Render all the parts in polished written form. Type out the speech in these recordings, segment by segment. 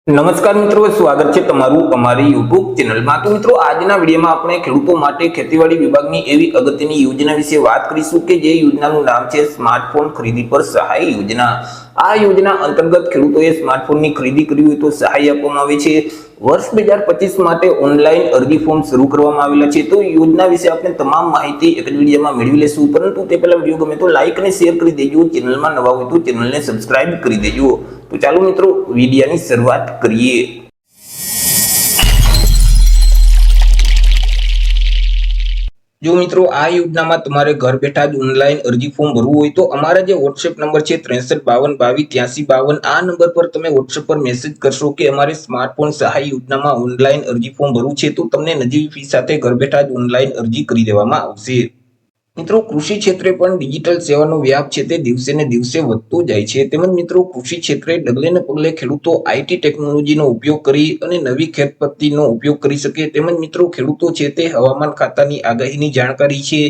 નમસ્કાર મિત્રો, સ્વાગત છે તમારું અમારી યુટ્યુબ ચેનલમાં। તો મિત્રો, આજના વિડીયોમાં આપણે ખેડૂતો માટે ખેતીવાડી વિભાગની એવી અગત્યની યોજના વિશે વાત કરીશું કે જે યોજનાનું નામ છે સ્માર્ટફોન ખરીદી પર સહાય યોજના। આ યોજના અંતર્ગત ખેડૂતોએ સ્માર્ટફોનની ખરીદી કરવી હોય તો સહાય આપવામાં આવે છે। વર્ષ 2025 માટે ઓનલાઈન અરજી ફોર્મ શરૂ કરવામાં આવેલા છે। તો યોજના વિશે આપણે તમામ માહિતી એક જ વિડીયોમાં મેળવી લેશું, પરંતુ તે પહેલા વિડીયો ગમે તો લાઈક અને શેર કરી દેજો। ચેનલમાં નવા હોય તો ચેનલને સબસ્ક્રાઇબ કરી દેજો। તો ચાલો મિત્રો, વિડીયોની શરૂઆત કરીએ। જો મિત્રો, આ યોજનામાં તમારે ઘર બેઠા જ ઓનલાઈન અરજી ફોર્મ ભરવું હોય તો અમારા જે વોટ્સએપ નંબર છે 6352228352, આ નંબર પર તમે વોટ્સએપ પર મેસેજ કરશો કે અમારે સ્માર્ટફોન સહાય યોજનામાં ઓનલાઈન અરજી ફોર્મ ભરવું છે, તો તમને નજીવી ફી સાથે ઘર બેઠા જ ઓનલાઈન અરજી કરી દેવામાં આવશે। મિત્રો, કૃષિ ક્ષેત્રે પણ ડિજિટલ સેવાનો વ્યાપ છે તે દિવસે ને દિવસે વધતો જાય છે। તેમજ મિત્રો, કૃષિ ક્ષેત્રે ડગલે ને પગલે ખેડૂતો આઈટી ટેકનોલોજીનો ઉપયોગ કરી અને નવી ખેત પદ્ધતિનો ઉપયોગ કરી શકે। તેમજ મિત્રો, ખેડૂતો છે તે હવામાન ખાતાની આગાહીની જાણકારી છે,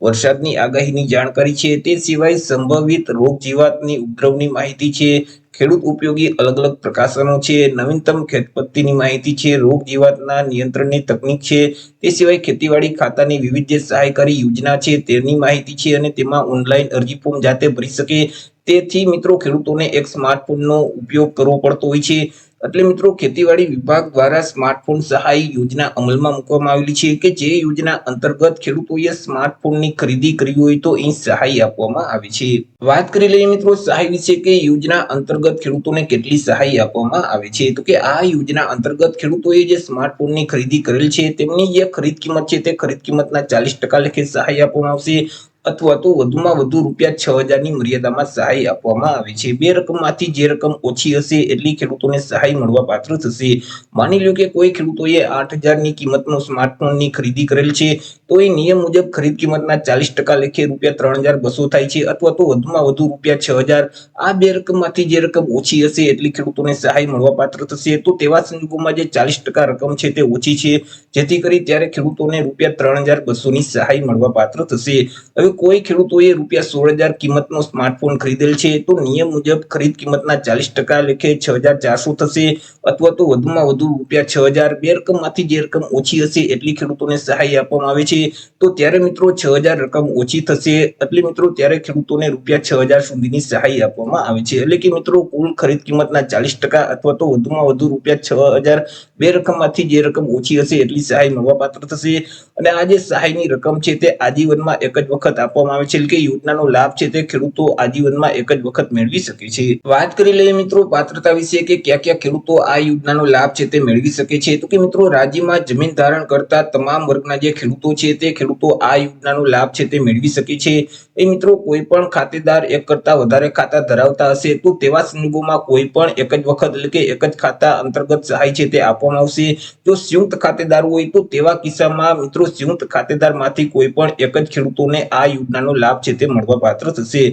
વરસાદની આગાહીની જાણકારી છે, તે સિવાય સંભવિત રોગ જીવાતની ઉપદ્રવની માહિતી છે, ખેડૂત ઉપયોગી અલગ અલગ પ્રકાશનો છે, નવીનતમ ખેત પદ્ધતિની માહિતી છે, રોગ જીવાતના નિયંત્રણની તકનીક છે, તે સિવાય ખેતીવાડી ખાતાની વિવિધ જે સહાયકારી યોજના છે તેની માહિતી છે, અને તેમાં ઓનલાઈન અરજી ફોર્મ જાતે ભરી શકે। તેથી મિત્રો, ખેડૂતોને એક સ્માર્ટફોનનો ઉપયોગ કરવો પડતો હોય છે। એટલે મિત્રો, ખેતીવાડી વિભાગ દ્વારા સ્માર્ટફોન સહાય યોજના અમલમાં મૂકવામાં આવેલી છે કે જે યોજના અંતર્ગત ખેડૂતોએ સ્માર્ટફોનની ખરીદી કરવી હોય તો અહીં સહાય આપવામાં આવે છે। વાત કરી લઈએ મિત્રો સહાય વિશે કે યોજના અંતર્ગત ખેડૂતોને કેટલી સહાય આપવામાં આવે છે, તો કે આ યોજના અંતર્ગત ખેડૂતોએ જે સ્માર્ટફોનની ખરીદી કરેલ છે તેમની જે ખરીદ કિંમત છે તે ખરીદ કિંમતના 40% લેખે સહાય આપવામાં આવશે, અથવા તો વધુમાં વધુ રૂપિયા 6000 ની મર્યાદામાં સહાય આપવામાં આવે છે। બે રકમમાંથી જે રકમ ઓછી હશે એટલી ખેડૂતોને સહાય મળવા પાત્ર થશે। માની લો કે કોઈ ખેડૂતોએ 8000 ની કિંમતનો સ્માર્ટફોનની ખરીદી કરેલ છે, તો એ નિયમ મુજબ ખરીદ કિંમતના 40% લેખે રૂપિયા 3200 થાય છે, અથવા તો વધુમાં વધુ રૂપિયા 6000। આ બે રકમમાંથી જે રકમ ઓછી હશે એટલી ખેડૂતોને સહાય મળવા પાત્ર થશે। તો તેવા સંજોગોમાં જે 40% રકમ છે તે ઓછી છે, જેથી કરી ત્યારે ખેડૂતોને રૂપિયા 3200 ની સહાય મળવા પાત્ર થશે। હવે કોઈ ખેડૂતોએ રૂપિયા 16000 કિંમતનો સ્માર્ટફોન ખરીદેલ છે, તો નિયમ મુજબ ખરીદ કિંમતના 40% લેખે 6400 થશે, અથવા તો વધુમાં વધુ રૂપિયા 6000। બે રકમમાંથી જે રકમ ઓછી હશે એટલી ખેડૂતોને સહાય આપવામાં આવે છે। તો ત્યારે મિત્રો 6000 રકમ ઓછી થશે, એટલે મિત્રો ત્યારે ખેડૂતોને રૂપિયા 6000 સુધીની સહાય આપવામાં આવે છે। એટલે કે મિત્રો, કુલ ખરીદ કિંમતના 40% અથવા તો વધુમાં વધુ રૂપિયા 6000, બે રકમમાંથી જે રકમ ઓછી હશે એટલી સહાય મળવા પાત્ર થશે। અને આ જે સહાયની રકમ છે તે આજીવનમાં એક જ વખત આપવામાં આવે છે, એટલે કે યોજનાનો લાભ છે તે ખેડૂતો આજીવનમાં એક જ વખત મેળવી શકે છે। વાત કરી લઈએ મિત્રો પાત્રતા વિશે કે ક્યાં ક્યાં ખેડૂતો આ યોજનાનો લાભ છે તે મેળવી શકે છે, તો કે મિત્રો, રાજ્યમાં જમીન ધારણ કરતા તમામ વર્ગના જે ખેડૂતો છે તે ખેડૂતો આ યોજનાનો લાભ છે તે મેળવી શકે છે। એ મિત્રો, કોઈ પણ ખાતેદાર એક કરતા વધારે ખાતા ધરાવતા હશે તો તેવા સંજોગોમાં કોઈ પણ એક જ વખત એટલે કે એક જ ખાતા અંતર્ગત સહાય છે તે આપવામાં આવશે। જો સંયુક્ત ખાતેદાર હોય તો તેવા કિસ્સામાં મિત્રો સંયુક્ત ખાતેદારમાંથી કોઈ પણ એક જ ખેડૂતોને આ યોજનાનો લાભ છે તે મળવા પાત્ર થશે।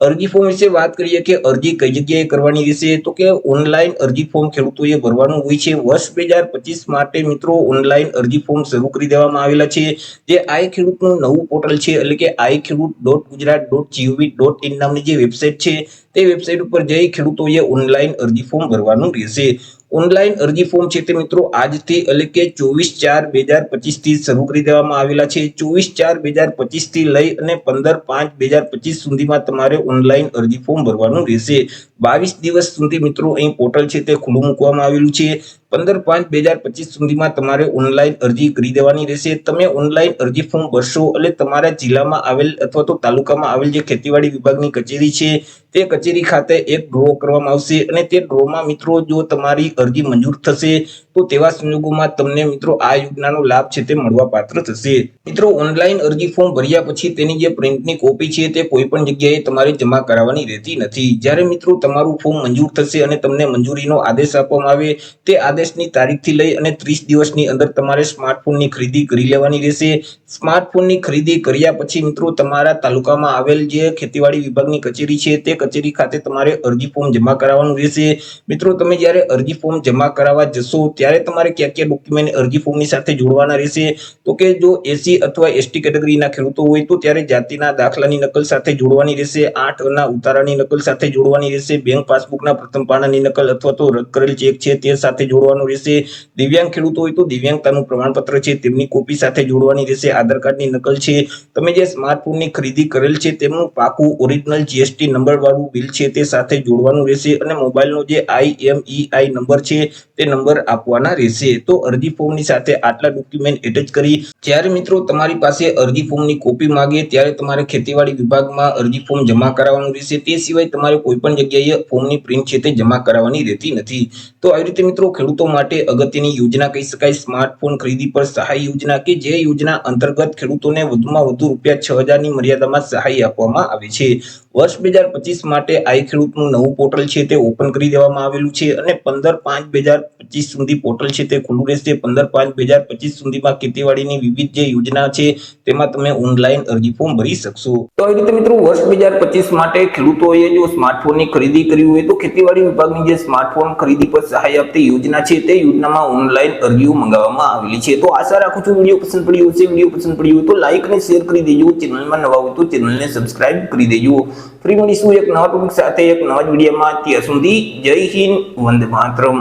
અરજી ફોર્મ વિશે વાત કરીએ કે અરજી કઈ જગ્યાએ કરવાની રહેશે, તો કે ઓનલાઈન અરજી ફોર્મ ખેડૂતોએ ભરવાનું હોય છે। વર્ષ 2025 માટે મિત્રો ઓનલાઈન અરજી ફોર્મ શરૂ કરી દેવામાં આવેલા છે, જે આઈ ખેડૂતનું નવું પોર્ટલ છે, એટલે કે iKhedoot.gujarat.gov.in નામની જે વેબસાઇટ છે તે વેબસાઇટ ઉપર જઈ ખેડૂતોએ ઓનલાઈન અરજી ફોર્મ ભરવાનું રહેશે। ઓનલાઈન અરજી ફોર્મ છે તે મિત્રો આજથી એટલે કે 24/4/2025 થી શરૂ કરી દેવામાં આવેલા છે। 24/4/2025 થી લઈ અને 15/5/2025 સુધીમાં તમારે ઓનલાઈન અરજી ફોર્મ ભરવાનું રહેશે। 22 દિવસ સુધી મિત્રો અહીં પોર્ટલ છે તે ખુલ્લું મૂકવામાં આવેલું છે। 15/5/2025 સુધીમાં તમારે ઓનલાઈન અરજી કરી દેવાની રહેશે। તમે ઓનલાઈન અરજી ફોર્મ ભરશો એટલે તમારા જિલ્લામાં આવેલ અથવા તો તાલુકામાં આવેલ જે ખેતીવાડી વિભાગની કચેરી છે તે કચેરી ખાતે એક ડ્રો કરવામાં આવશે, અને તે ડ્રોમાં મિત્રો જો તમારી અરજી મંજૂર થશે તો તેવા સંજોગોમાં તમને મિત્રો આ યોજનાનો લાભ છે તે મળવા પાત્ર થશે। મિત્રો, ઓનલાઈન અરજી ફોર્મ ભર્યા પછી તેની જે પ્રિન્ટની કોપી છે તે કોઈ પણ જગ્યાએ તમારે જમા કરાવવાની રહેતી નથી। જ્યારે મિત્રો તમારું ફોર્મ મંજૂર થશે અને તમને મંજૂરીનો આદેશ આપવામાં આવે તે આદેશની તારીખથી લઈ અને 30 દિવસની અંદર તમારે સ્માર્ટફોનની ખરીદી કરી લેવાની રહેશે। સ્માર્ટફોનની ખરીદી કર્યા પછી મિત્રો તમારા તાલુકામાં આવેલ જે ખેતીવાડી વિભાગની કચેરી છે તે કચેરી ખાતે તમારે અરજી ફોર્મ જમા કરાવવાનું રહેશે। મિત્રો, તમે જ્યારે અરજી ફોર્મ જમા કરાવવા જશો ત્યારે તમારે કયા કયા ડોક્યુમેન્ટ અરજી ફોર્મની સાથે જોડવાના રહેશે તો કે જો એસસી અથવા એસટી કેટેગરીના ખેડૂતો હોય તો ત્યારે જાતિના દાખલાની નકલ સાથે જોડવાની રહેશે, 8 ના ઉતારાની નકલ સાથે જોડવાની રહેશે, બેંક પાસબુકના પ્રથમ પાનાની નકલ અથવા તો રદ કરેલ ચેક છે તે સાથે જોડવાનું રહેશે, દિવ્યાંગ ખેડૂતો હોય તો દિવ્યાંગતાનું પ્રમાણપત્ર છે તેમની કોપી સાથે જોડવાની રહેશે, આધાર કાર્ડની નકલ છે, તમે જે સ્માર્ટફોનની ખરીદી કરેલ છે તેમનું પાકું ઓરિજિનલ જીએસટી નંબર વાળું બિલ છે તે સાથે જોડવાનું રહેશે અને મોબાઈલનો જે IMEI નંબર છે તે નંબર આપવાના રહેશે। તો અરજી ફોર્મની સાથે આટલા ડોક્યુમેન્ટ એટેચ કરી જ્યારે મિત્રો તમારી પાસે અરજી ફોર્મની કોપી માંગે ત્યારે તમારે ખેતીવાડી વિભાગમાં અરજી ફોર્મ જમા કરાવવાનું રહેશે। તે સિવાય તમારે કોઈ પણ જગ્યાએ ફોર્મની પ્રિન્ટ છે તે જમા કરાવવાની રહેતી નથી। તો આવી રીતે મિત્રો ખેડૂતો માટે અગત્યની યોજના કહી શકાય સ્માર્ટફોન ખરીદી પર સહાય યોજના કે જે યોજના અંતર્ગત ખેડૂતોને વધુમાં વધુ ₹6000 ની મર્યાદામાં સહાય આપવામાં આવે છે। વર્ષ 2025 માટે આઈ ખેડૂતનું નવું પોર્ટલ છે તે ઓપન કરી દેવામાં આવેલું છે અને 15/5/2025 સુધી પોર્ટલ છે તે ખુલ્લું રહેશે। 15/5/2025 સુધીમાં ખેતીવાડીની વિવિધ જે યોજના છે તેમાં તમે ઓનલાઈન અરજી ફોર્મ ભરી શકશો। તો આવી રીતે મિત્રો વર્ષ 2025 માટે ખેડૂતોએ જો સ્માર્ટફોનની ખરીદી કરી હોય તો ખેતીવાડી વિભાગની જે સ્માર્ટફોન ખરીદી પર સહાય આપતી યોજના છે તે યોજનામાં ઓનલાઈન અરજીઓ મંગાવવામાં આવેલી છે। તો આશા રાખું છું વિડીયો પસંદ પડ્યો હશે। વિડીયો પસંદ પડ્યો હોય તો લાઈક અને શેર કરી દેજો। ચેનલમાં નવા હોય તો ચેનલને સબસ્ક્રાઇબ કરી દેજો। ફરી મળીશું એક નવા ટોપિક સાથે એક નવા જ વિડીયોમાં। ત્યાં સુધી જય હિન્દ, વંદે માતરમ।